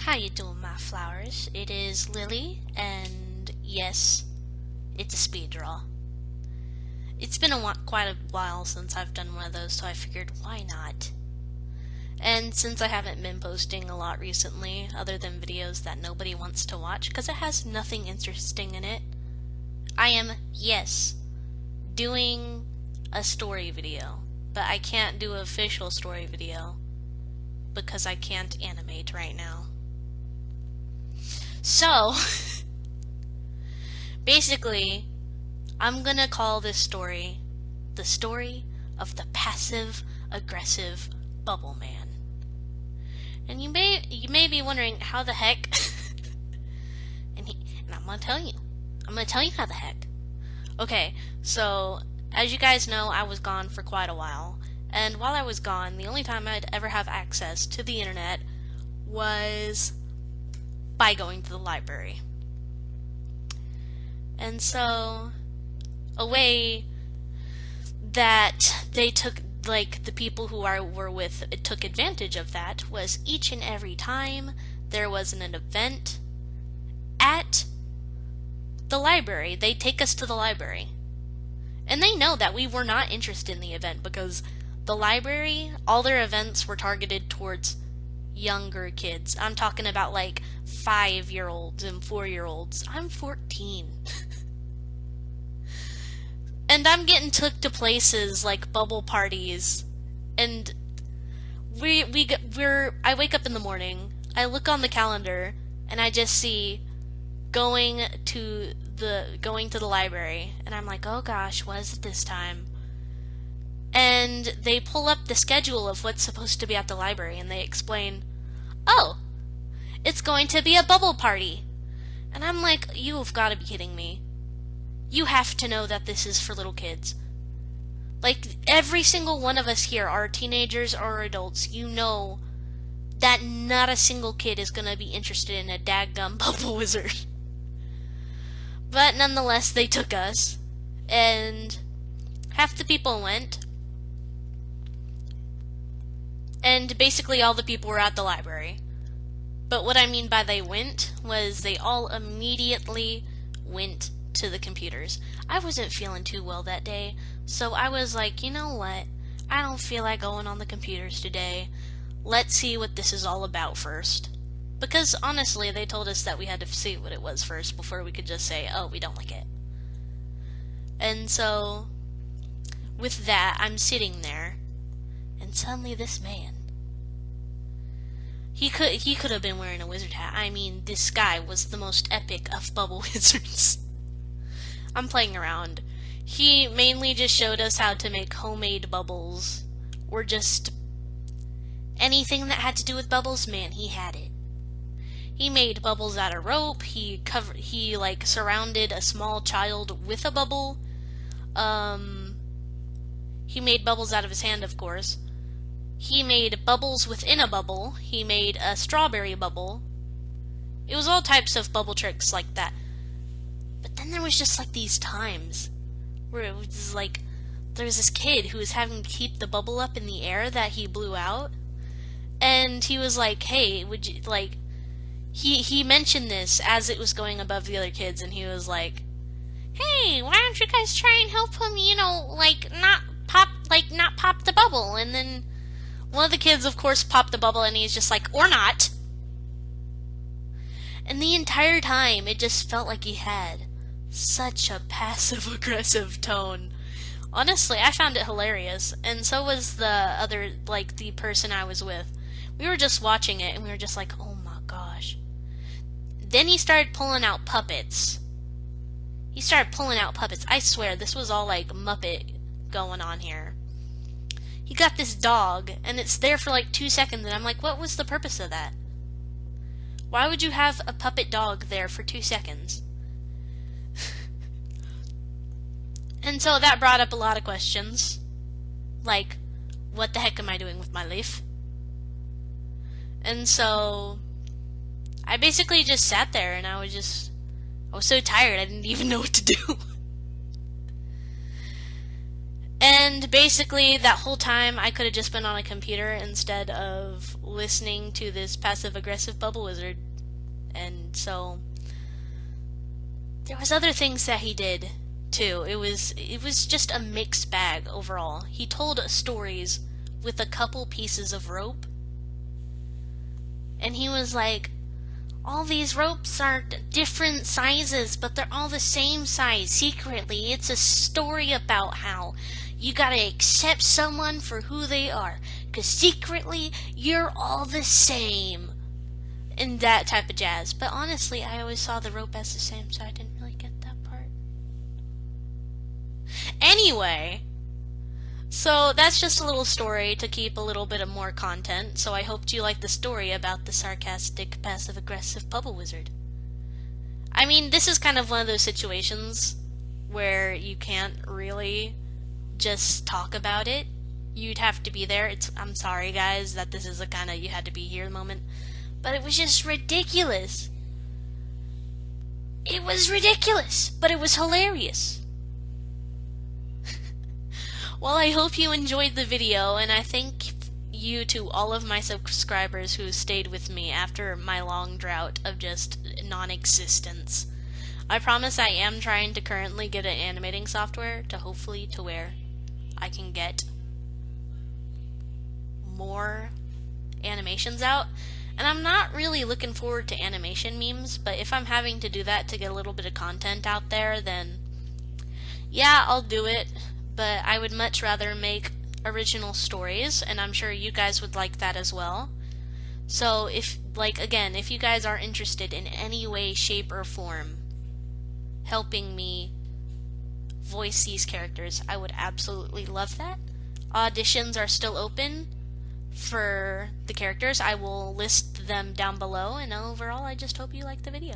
How you doing, my flowers? It is Lily, and yes, it's a speed draw. It's been quite a while since I've done one of those, so I figured, why not? And since I haven't been posting a lot recently, other than videos that nobody wants to watch, because it has nothing interesting in it, I am, yes, doing a story video. But I can't do an official story video, because I can't animate right now. So, basically, I'm gonna call this story the story of the passive-aggressive Bubble Man. And you may be wondering how the heck, and I'm gonna tell you. I'm gonna tell you how the heck. Okay, so as you guys know, I was gone for quite a while, and while I was gone, the only time I'd ever have access to the internet was by going to the library. And so, a way that they took, like, the people who I were with took advantage of that was each and every time there was an event at the library, they'd take us to the library. And they know that we were not interested in the event because the library, all their events were targeted towards younger kids. I'm talking about like 5-year-olds and 4-year-olds. I'm 14. And I'm getting took to places like bubble parties, and I wake up in the morning, I look on the calendar, and I just see going to the library, and I'm like, oh gosh, what is it this time? And they pull up the schedule of what's supposed to be at the library, and they explain, oh, it's going to be a bubble party. And I'm like, you've got to be kidding me. You have to know that this is for little kids. Like, every single one of us here are teenagers or adults. You know that not a single kid is going to be interested in a daggum bubble wizard. But nonetheless, they took us, and half the people went, and basically all the people were at the library. But what I mean by they went was they all immediately went to the computers. I wasn't feeling too well that day, so I was like, you know what? I don't feel like going on the computers today. Let's see what this is all about first. Because honestly, they told us that we had to see what it was first before we could just say, oh, we don't like it. And so, with that, I'm sitting there, and suddenly this man, he could have been wearing a wizard hat. I mean, this guy was the most epic of bubble wizards. I'm playing around. He mainly just showed us how to make homemade bubbles, or just anything that had to do with bubbles. Man, he had it. He made bubbles out of rope. He like surrounded a small child with a bubble. He made bubbles out of his hand, of course. He made bubbles within a bubble. He made a strawberry bubble. It was all types of bubble tricks like that. But then there was just like these times where it was like there was this kid who was having to keep the bubble up in the air that he blew out. And he was like, hey, would you, like, he mentioned this as it was going above the other kids, and he was like, hey, why don't you guys try and help him, you know, like, not pop the bubble. And then one of the kids, of course, popped the bubble, and he's just like, or not. And the entire time, it just felt like he had such a passive-aggressive tone. Honestly, I found it hilarious, and so was the other, like, the person I was with. We were just watching it, and we were just like, oh my gosh. Then he started pulling out puppets. I swear, this was all, like, Muppet going on here. He got this dog, and it's there for, like, 2 seconds, and I'm like, what was the purpose of that? Why would you have a puppet dog there for 2 seconds? And so that brought up a lot of questions. Like, what the heck am I doing with my life? And so I basically just sat there, and I was so tired I didn't even know what to do. And And basically, that whole time, I could have just been on a computer instead of listening to this passive-aggressive bubble wizard. And so, there was other things that he did, too. It was just a mixed bag overall. He told stories with a couple pieces of rope. And he was like, all these ropes are different sizes, but they're all the same size secretly. It's a story about how you gotta accept someone for who they are, 'cause secretly you're all the same. And that type of jazz. But honestly, I always saw the rope as the same, so I didn't really get that part. Anyway, so that's just a little story to keep a little bit of more content, so I hoped you liked the story about the sarcastic, passive-aggressive bubble wizard. I mean, this is kind of one of those situations where you can't really just talk about it. You'd have to be there. I'm sorry, guys, that this is a kind of you had to be here moment, but it was just ridiculous. It was ridiculous, but it was hilarious. Well, I hope you enjoyed the video, and I thank you to all of my subscribers who stayed with me after my long drought of just non-existence. I promise I am trying to currently get an animating software to hopefully to where I can get more animations out. And I'm not really looking forward to animation memes, but if I'm having to do that to get a little bit of content out there, then yeah, I'll do it. But I would much rather make original stories, and I'm sure you guys would like that as well. So if you guys are interested in any way, shape, or form helping me voice these characters, I would absolutely love that. Auditions are still open for the characters. I will list them down below, and overall I just hope you like the video.